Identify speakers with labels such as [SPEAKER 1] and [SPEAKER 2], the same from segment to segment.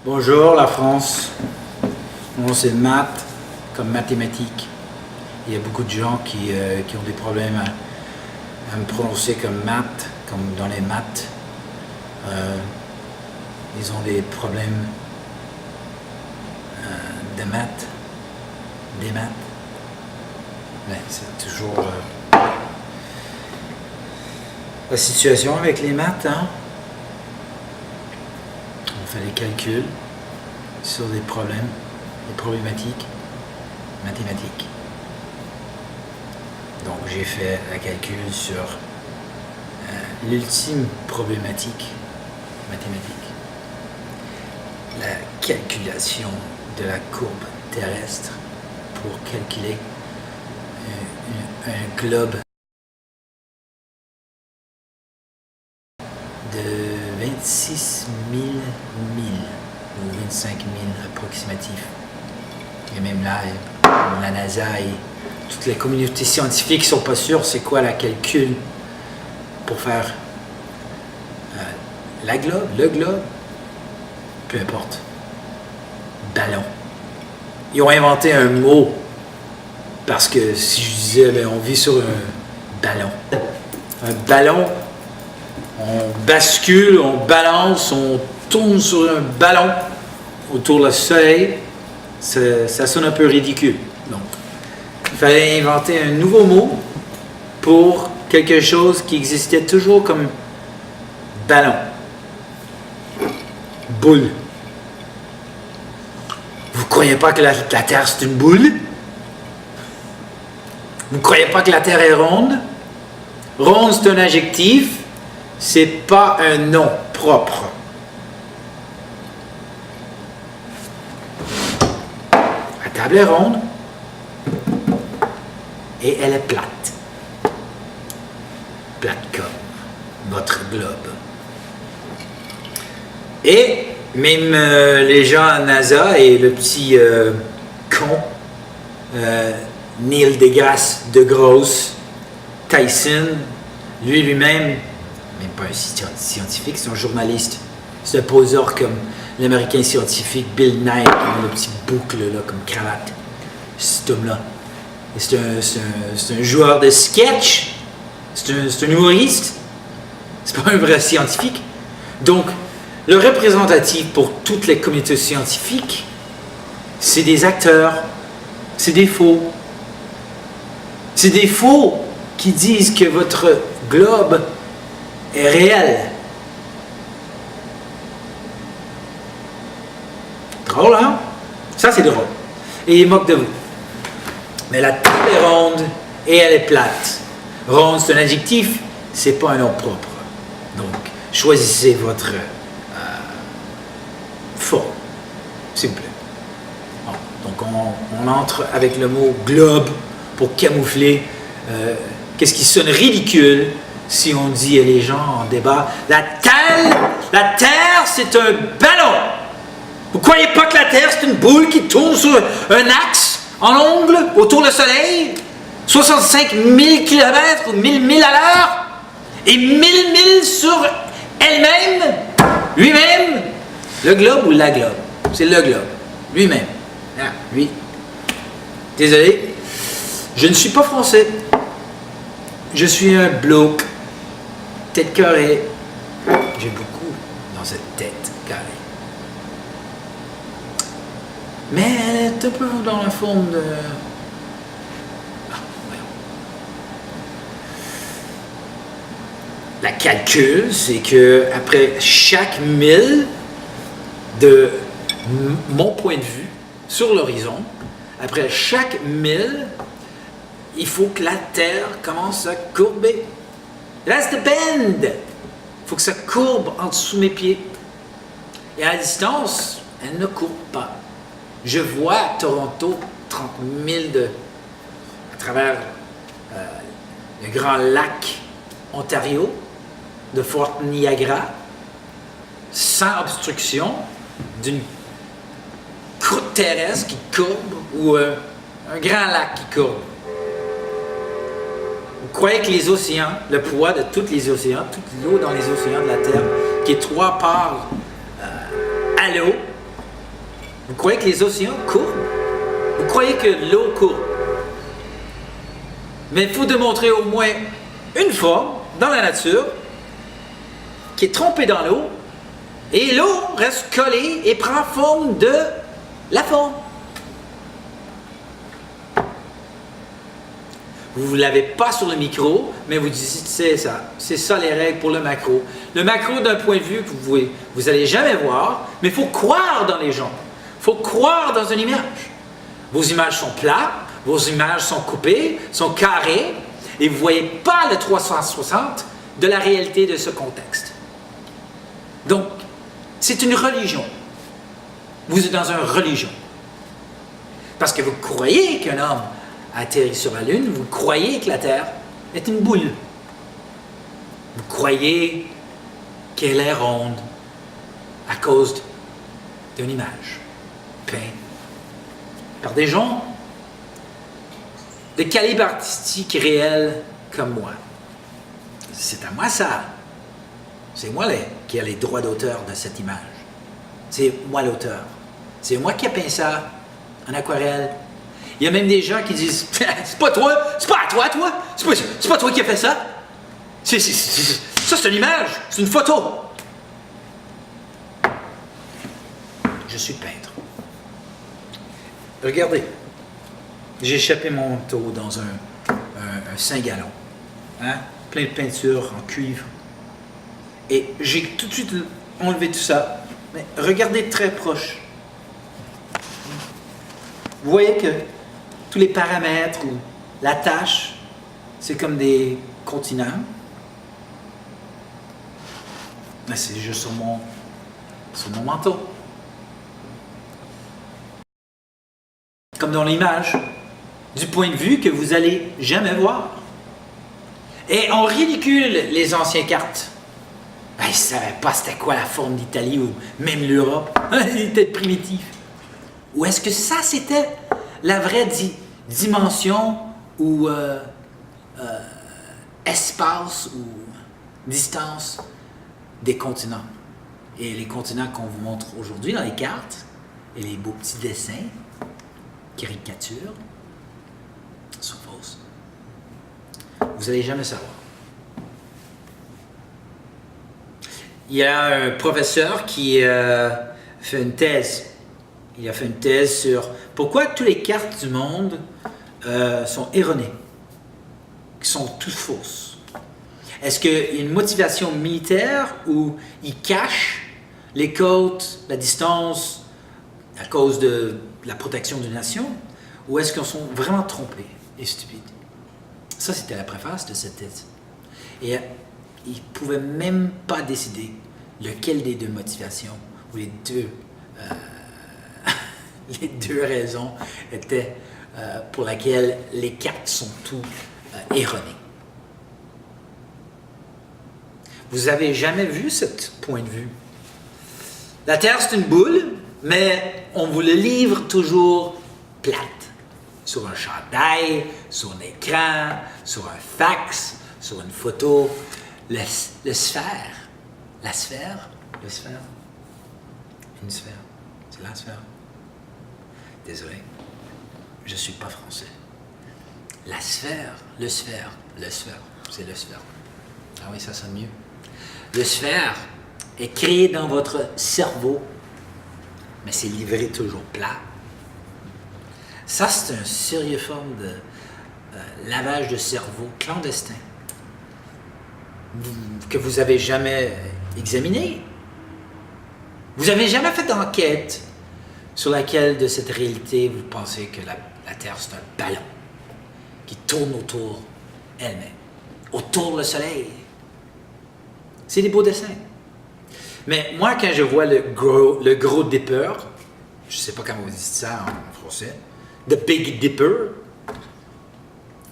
[SPEAKER 1] Bonjour la France, mon nom c'est maths, comme mathématiques. Il y a beaucoup de gens qui ont des problèmes à me prononcer comme maths, comme dans les maths. Ils ont des problèmes de maths, des maths. Mais c'est toujours la situation avec les maths, hein? On fait des calculs sur des problèmes, des problématiques mathématiques. Donc j'ai fait un calcul sur l'ultime problématique mathématique. La calculation de la courbe terrestre pour calculer un globe de 26 000 milles ou 25 000 approximatifs. Et même là, la NASA et toutes les communautés scientifiques ne sont pas sûres c'est quoi la calcul pour faire le globe, peu importe, ballon. Ils ont inventé un mot parce que si je disais ben, on vit sur un ballon, on bascule, on balance, on tourne sur un ballon autour du soleil, ça sonne un peu ridicule. Donc, il fallait inventer un nouveau mot pour quelque chose qui existait toujours comme ballon. Boule. Vous croyez pas que la Terre c'est une boule? Vous croyez pas que la Terre est ronde? Ronde c'est un adjectif, c'est pas un nom propre. La table est ronde et elle est plate. Plate comme votre globe. Et même les gens à NASA et le petit con Neil deGrasse deGrasse Tyson, lui-même, même pas un scientifique, c'est un journaliste. C'est un poseur comme l'américain scientifique Bill Nye, qui a le petit boucle là, comme cravate. Cet homme-là. C'est un joueur de sketch. C'est un humoriste. C'est pas un vrai scientifique. Donc, le représentatif pour toutes les communautés scientifiques, c'est des acteurs. C'est des faux. C'est des faux qui disent que votre globe est réel. Drôle, hein? Ça, c'est drôle. Et il moque de vous. Mais la table est ronde et elle est plate. Ronde, c'est un adjectif, c'est pas un nom propre. Donc, choisissez votre forme, s'il vous plaît. Bon, donc, on entre avec le mot globe pour camoufler qu'est-ce qui sonne ridicule si on dit à les gens en débat la Terre, c'est un ballon. Vous croyez pas que la Terre, c'est une boule qui tourne sur un axe en ongle autour du Soleil? 65 000 km ou 1000 milles à l'heure? Et 1000 milles sur elle-même? Lui-même? Le globe ou la globe? C'est le globe. Lui-même. Ah, lui. Désolé. Je ne suis pas français. Je suis un bloke. Tête carrée. J'ai beaucoup dans cette tête carrée. Mais elle est un peu dans la forme de... La calcul, c'est que après chaque mille de mon point de vue sur l'horizon, après chaque mille, il faut que la Terre commence à courber. It has to bend. Il faut que ça courbe en dessous de mes pieds. Et à la distance, elle ne courbe pas. Je vois Toronto, 30 000 à travers le grand lac Ontario, de Fort Niagara, sans obstruction, d'une croûte terrestre qui courbe ou un grand lac qui courbe. Vous croyez que les océans, le poids de tous les océans, toute l'eau dans les océans de la Terre, qui est 3 parts à l'eau, Vous croyez que les océans courent? Vous croyez que l'eau court? Mais il faut démontrer au moins une forme dans la nature qui est trempée dans l'eau et l'eau reste collée et prend forme de la forme. Vous ne l'avez pas sur le micro, mais vous dites c'est ça. C'est ça les règles pour le macro. Le macro d'un point de vue que vous n'allez jamais voir, mais il faut croire dans les gens. Il faut croire dans une image. Vos images sont plates, vos images sont coupées, sont carrées, et vous ne voyez pas le 360 de la réalité de ce contexte. Donc, c'est une religion. Vous êtes dans une religion. Parce que vous croyez qu'un homme a atterri sur la Lune, vous croyez que la Terre est une boule. Vous croyez qu'elle est ronde à cause d'une image peinte par des gens de calibre artistique réel comme moi. C'est à moi ça. C'est moi qui ai les droits d'auteur de cette image. C'est moi l'auteur. C'est moi qui ai peint ça en aquarelle. Il y a même des gens qui disent c'est pas toi, c'est pas à toi, c'est pas toi qui as fait ça. Ça, c'est une image, c'est une photo. Je suis peintre. Regardez, j'ai échappé mon manteau dans un 5 gallons, hein, plein de peinture en cuivre. Et j'ai tout de suite enlevé tout ça. Mais regardez très proche. Vous voyez que tous les paramètres ou la tâche, c'est comme des continents. Mais c'est juste sur mon manteau. Comme dans l'image, du point de vue que vous n'allez jamais voir. Et on ridicule les anciennes cartes. Ben, ils ne savaient pas c'était quoi la forme d'Italie ou même l'Europe. Ils étaient primitifs. Ou est-ce que ça, c'était la vraie dimension ou espace ou distance des continents? Et les continents qu'on vous montre aujourd'hui dans les cartes et les beaux petits dessins, caricatures, sont fausses. Vous n'allez jamais savoir. Il y a un professeur qui fait une thèse. Il a fait une thèse sur pourquoi toutes les cartes du monde sont erronées, qui sont toutes fausses. Est-ce qu'il y a une motivation militaire où ils cachent les côtes, la distance à cause de la protection d'une nation, ou est-ce qu'ils sont vraiment trompés et stupides? Ça, c'était la préface de cette thèse. Et ils ne pouvaient même pas décider lequel des deux motivations ou les deux raisons étaient pour lesquelles les cartes sont toutes erronées. Vous n'avez jamais vu ce point de vue. La Terre, c'est une boule, mais on vous le livre toujours plate. Sur un chandail, sur un écran, sur un fax, sur une photo. Le sphère. La sphère. Le sphère. Une sphère. C'est la sphère. Désolé. Je ne suis pas français. La sphère. Le sphère. Le sphère. C'est le sphère. Ah oui, ça sonne mieux. Le sphère est créé dans votre cerveau, mais c'est livré toujours plat. Ça, c'est une sérieuse forme de lavage de cerveau clandestin que vous n'avez jamais examiné. Vous n'avez jamais fait d'enquête sur laquelle de cette réalité vous pensez que la Terre, c'est un ballon qui tourne autour elle-même, autour du Soleil. C'est des beaux dessins. Mais moi, quand je vois le gros Dipper, je ne sais pas comment vous dites ça en français, The Big Dipper,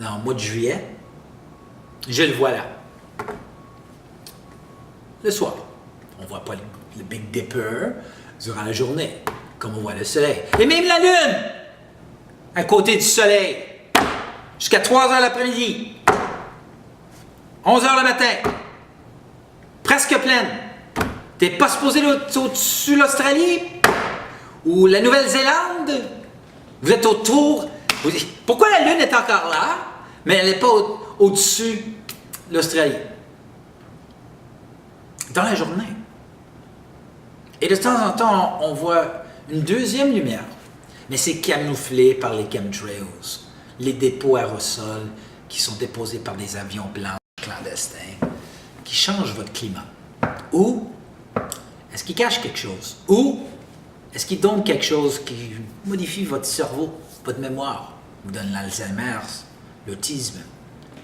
[SPEAKER 1] en mois de juillet, je le vois là. Le soir. On ne voit pas le Big Dipper durant la journée, comme on voit le soleil. Et même la lune, à côté du soleil, jusqu'à 3 heures l'après-midi, 11 heures le matin, presque pleine. T'es pas supposé au-dessus de l'Australie Ou la Nouvelle-Zélande, vous êtes autour. Vous dites, pourquoi la Lune est encore là, mais elle n'est pas au-dessus de l'Australie? Dans la journée. Et de temps en temps, on voit une deuxième lumière, mais c'est camouflé par les chemtrails, les dépôts aérosols qui sont déposés par des avions blancs clandestins, qui changent votre climat. Ou est-ce qu'ils cachent quelque chose? Ou est-ce qu'ils donnent quelque chose qui modifie votre cerveau, votre mémoire, vous donne l'Alzheimer, l'autisme,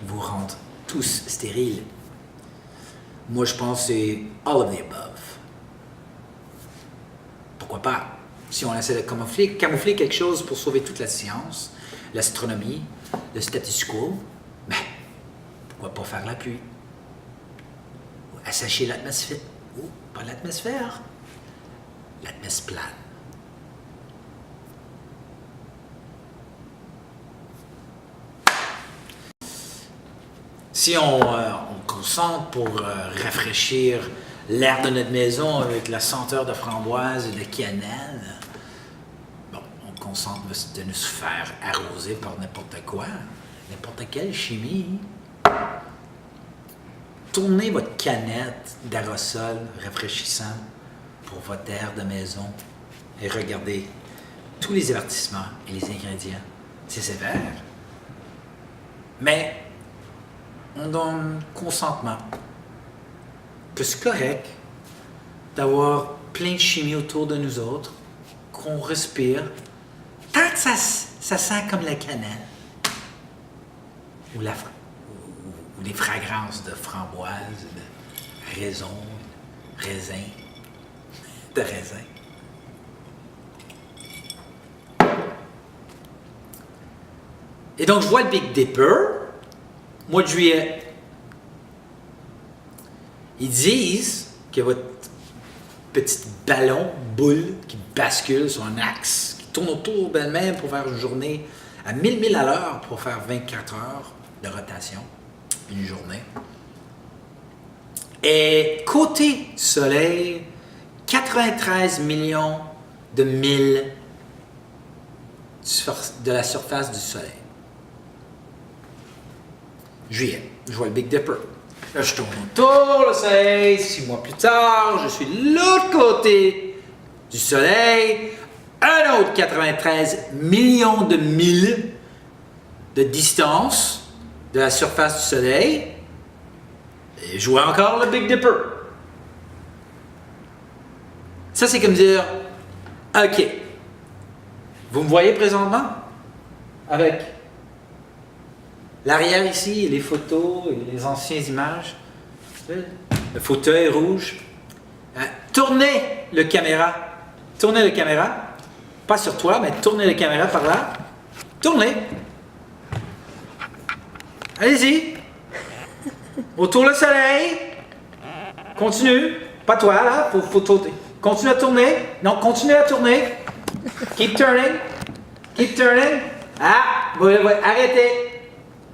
[SPEAKER 1] vous rend tous stériles? Moi, je pense que c'est all of the above. Pourquoi pas? Si on essaie de camoufler quelque chose pour sauver toute la science, l'astronomie, le status quo, ben, pourquoi pas faire la pluie? Ou assécher l'atmosphère? Ou pas l'atmosphère? L'atmosphère plane. Si on concentre pour rafraîchir l'air de notre maison avec la senteur de framboise et de cannelle, bon, on concentre de nous faire arroser par n'importe quoi, n'importe quelle chimie. Tournez votre canette d'aérosol rafraîchissant pour votre air de maison et regardez tous les avertissements et les ingrédients. C'est sévère, mais on donne consentement que c'est correct d'avoir plein de chimie autour de nous autres, qu'on respire, tant que ça sent comme la cannelle ou des fragrances de framboise, de raisin, de raisin. Et donc, je vois le Big Dipper, mois de juillet. Ils disent que votre petit ballon, boule, qui bascule sur un axe, qui tourne autour d'elle-même pour faire une journée à 1000 milles à l'heure pour faire 24 heures de rotation, une journée. Et côté Soleil, 93 millions de milles de la surface du Soleil. Juillet, je vois le Big Dipper. Là, je tourne autour le Soleil. 6 mois plus tard, je suis de l'autre côté du Soleil. Un autre 93 millions de milles de distance de la surface du Soleil. Et je vois encore le Big Dipper. Ça, c'est comme dire, OK, vous me voyez présentement avec l'arrière ici, et les photos et les anciennes images. Le fauteuil rouge. Tournez le caméra. Tournez le caméra. Pas sur toi, mais tournez le caméra par là. Tournez. Allez-y. Autour le soleil. Continue. Pas toi, là. Faut tourner. Continue à tourner. Non, continue à tourner. Keep turning. Keep turning. Ah, arrêtez.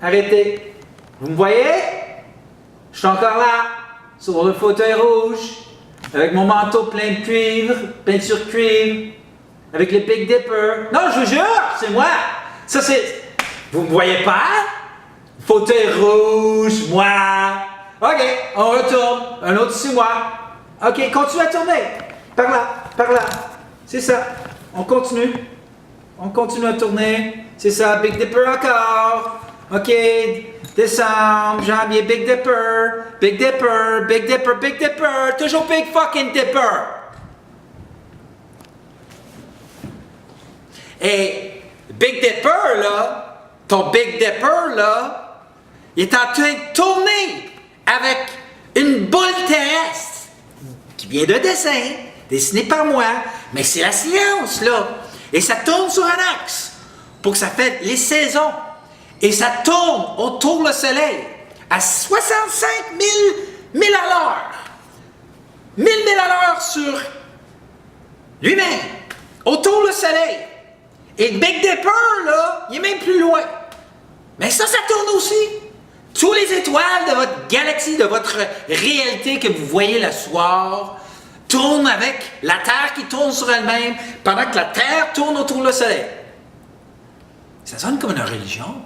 [SPEAKER 1] Arrêtez. Vous me voyez? Je suis encore là, sur le fauteuil rouge, avec mon manteau plein de cuivre, peinture cuivre, avec le Big Dipper. Non, je vous jure, c'est moi. Ça, c'est... Vous me voyez pas? Fauteuil rouge, moi. OK, on retourne. Un autre 6 mois. OK, continue à tourner. Par là. C'est ça. On continue. On continue à tourner. C'est ça, Big Dipper encore. OK, décembre, janvier, Big Dipper, Big Dipper, Big Dipper, Big Dipper, toujours Big fucking Dipper. Et Big Dipper, là, ton Big Dipper, là, il est en train de tourner avec une boule terrestre qui vient de dessin, dessiné par moi, mais c'est la science, là. Et ça tourne sur un axe pour que ça fasse les saisons. Et ça tourne autour du soleil à 65 000 milles à l'heure. 1000 milles à l'heure sur lui-même, autour du soleil. Et le Big Dipper, là, il est même plus loin. Mais ça tourne aussi. Tous les étoiles de votre galaxie, de votre réalité que vous voyez le soir, tourne avec la Terre qui tourne sur elle-même pendant que la Terre tourne autour du Soleil. Ça sonne comme une religion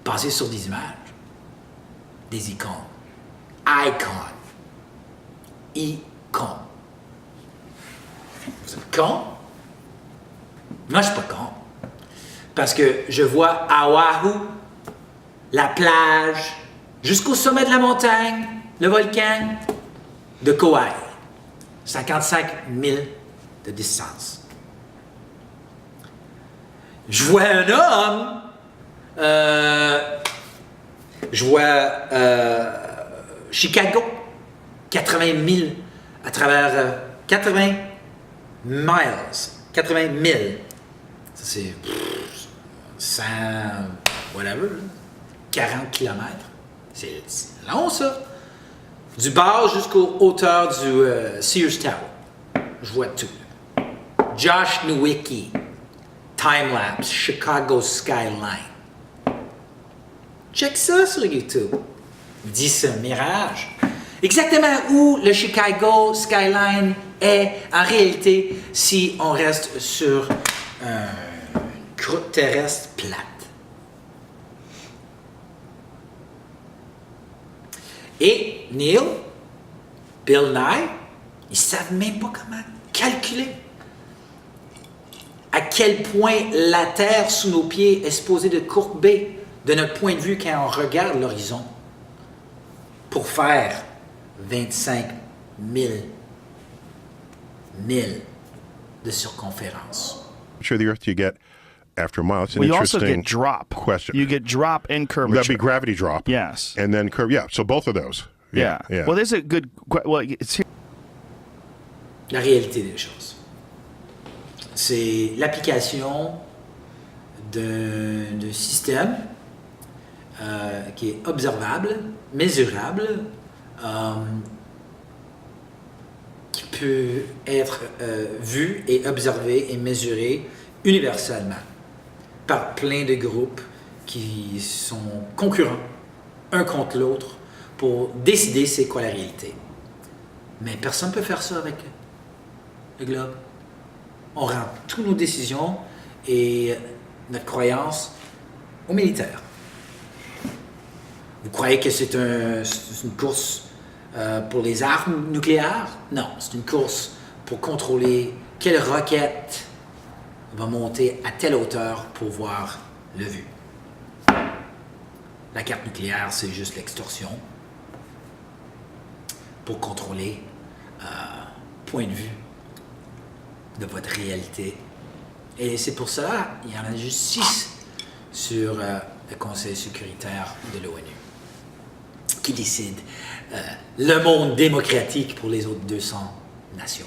[SPEAKER 1] basée sur des images, des icônes. Icône. Vous êtes con? Moi, je ne suis pas con. Parce que je vois à Oahu, la plage, jusqu'au sommet de la montagne, le volcan de Kauai. 55 000 de distance. Je vois un homme, je vois Chicago, 80 000 à travers 80 miles, 80 000. Ça c'est 100, whatever, 40 km. C'est long ça. Du bas jusqu'aux hauteurs du Sears Tower. Je vois tout. Josh Nowicki, Timelapse, Chicago Skyline. Check ça sur YouTube. Dis ça, mirage. Exactement où le Chicago Skyline est en réalité si on reste sur une croûte terrestre plate. Et Neil, Bill Nye, ils ne savent même pas comment calculer à quel point la Terre sous nos pieds est supposée de courber de notre point de vue quand on regarde l'horizon pour faire 25 000 milles de circonférence.
[SPEAKER 2] Sure, the Earth you get after a mile. It's an
[SPEAKER 3] Well, you also
[SPEAKER 2] interesting
[SPEAKER 3] get drop.
[SPEAKER 2] question.
[SPEAKER 3] You get drop and curvature.
[SPEAKER 2] That'd be gravity drop.
[SPEAKER 3] Yes.
[SPEAKER 2] And then curve. Yeah. So both of those.
[SPEAKER 3] Yeah. Well, there's a good. Well, it's here.
[SPEAKER 1] La réalité des choses. C'est l'application d'un système qui est observable, mesurable, qui peut être vu et observé et mesuré universellement par plein de groupes qui sont concurrents un contre l'autre pour décider c'est quoi la réalité. Mais personne ne peut faire ça avec le globe. On rend toutes nos décisions et notre croyance aux militaires. Vous croyez que c'est une course pour les armes nucléaires? Non, c'est une course pour contrôler quelle roquette va monter à telle hauteur pour voir le vu. La carte nucléaire, c'est juste l'extorsion pour contrôler point de vue de votre réalité. Et c'est pour cela qu'il y en a juste 6 sur le Conseil sécuritaire de l'ONU qui décide le monde démocratique pour les autres 200 nations.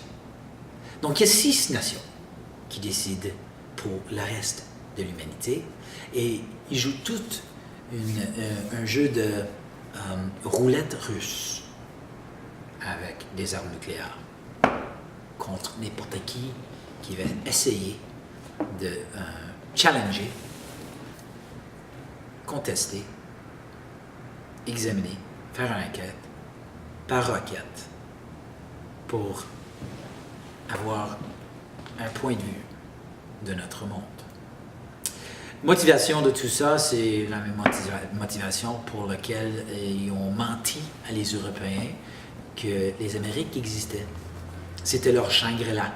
[SPEAKER 1] Donc il y a 6 nations qui décident pour le reste de l'humanité et ils jouent toutes un jeu de roulette russe avec des armes nucléaires contre n'importe qui va essayer de challenger, contester, examiner, faire une enquête par roquette pour avoir un point de vue de notre monde. Motivation de tout ça, c'est la même motivation pour laquelle ils ont menti à les Européens que les Amériques existaient. C'était leur Shangri-La.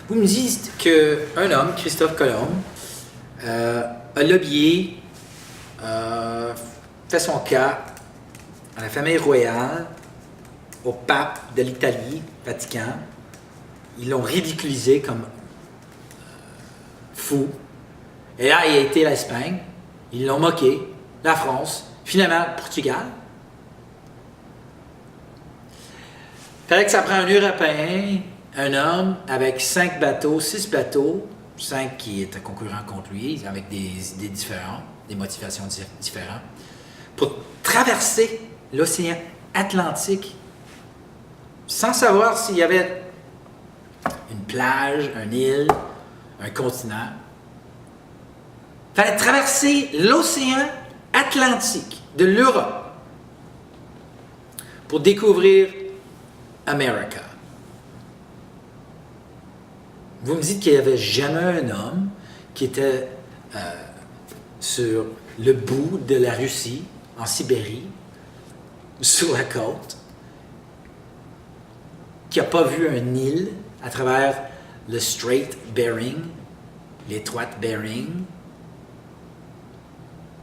[SPEAKER 1] Vous me dites qu'un homme, Christophe Colomb, a lobbyé, fait son cas à la famille royale, au pape de l'Italie, Vatican. Ils l'ont ridiculisé comme fou. Et là, il a été l'Espagne. Ils l'ont moqué. La France. Finalement, le Portugal. Il fallait que ça prenne un Européen, un homme avec 5 bateaux, 6 bateaux, 5 qui étaient concurrents contre lui, avec des idées différentes, des motivations différentes, pour traverser l'océan Atlantique sans savoir s'il y avait une plage, une île, un continent. Il fallait traverser l'océan Atlantique de l'Europe pour découvrir America. Vous me dites qu'il n'y avait jamais un homme qui était sur le bout de la Russie, en Sibérie, sur la côte, qui n'a pas vu un île à travers le Strait Bering, l'étroite Bering.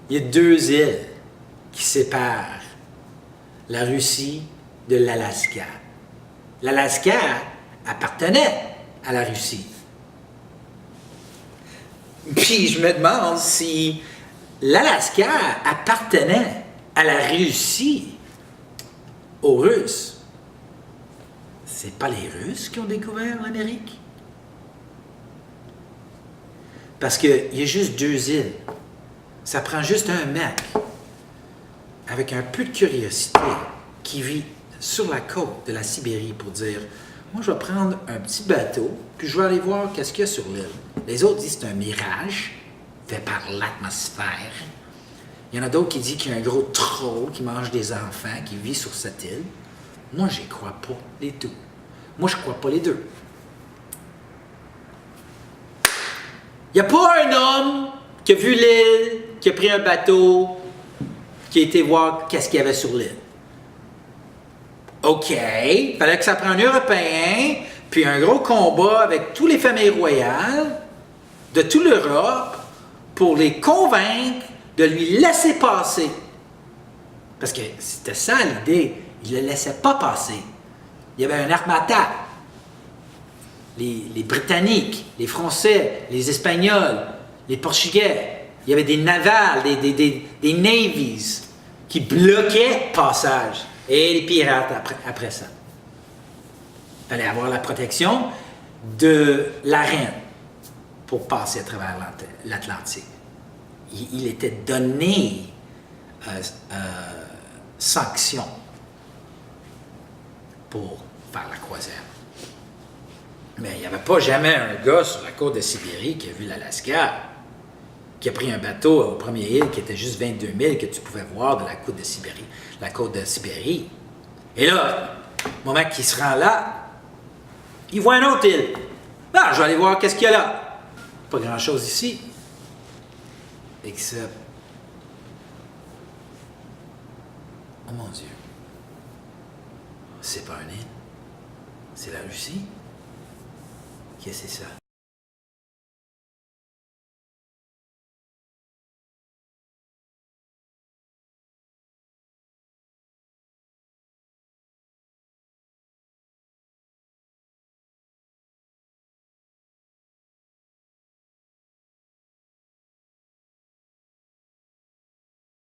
[SPEAKER 1] Il y a 2 îles qui séparent la Russie de l'Alaska. L'Alaska appartenait à la Russie. Puis je me demande si l'Alaska appartenait à la Russie, aux Russes. C'est pas les Russes qui ont découvert l'Amérique? Parce qu'il y a juste 2 îles. Ça prend juste un mec avec un peu de curiosité qui vit sur la côte de la Sibérie pour dire « Moi, je vais prendre un petit bateau, puis je vais aller voir qu'est-ce qu'il y a sur l'île. » Les autres disent que c'est un mirage fait par l'atmosphère. Il y en a d'autres qui disent qu'il y a un gros troll qui mange des enfants, qui vit sur cette île. Moi, je n'y crois pas les deux. Moi, je ne crois pas les deux. Il n'y a pas un homme qui a vu l'île, qui a pris un bateau, qui a été voir qu'est-ce qu'il y avait sur l'île. OK, il fallait que ça prenne un Européen, puis un gros combat avec toutes les familles royales de toute l'Europe pour les convaincre de lui laisser passer. Parce que c'était ça l'idée, il ne le laissait pas passer. Il y avait un armada. Les Britanniques, les Français, les Espagnols, les Portugais. Il y avait des navals, des navies qui bloquaient le passage. Et les pirates après ça. Il fallait avoir la protection de la reine pour passer à travers l'Atlantique. Il était donné sanction pour faire la croisière. Mais il n'y avait pas jamais un gars sur la côte de Sibérie qui a vu l'Alaska, qui a pris un bateau au premier île qui était juste 22 000 que tu pouvais voir de la côte de Sibérie. La côte de Sibérie. Et là, au moment qu'il se rend là, il voit un autre île. Ah, je vais aller voir qu'est-ce qu'il y a là. Pas grand-chose ici. Except... Oh mon Dieu. C'est pas un île. C'est la Russie. Qu'est-ce que c'est ça?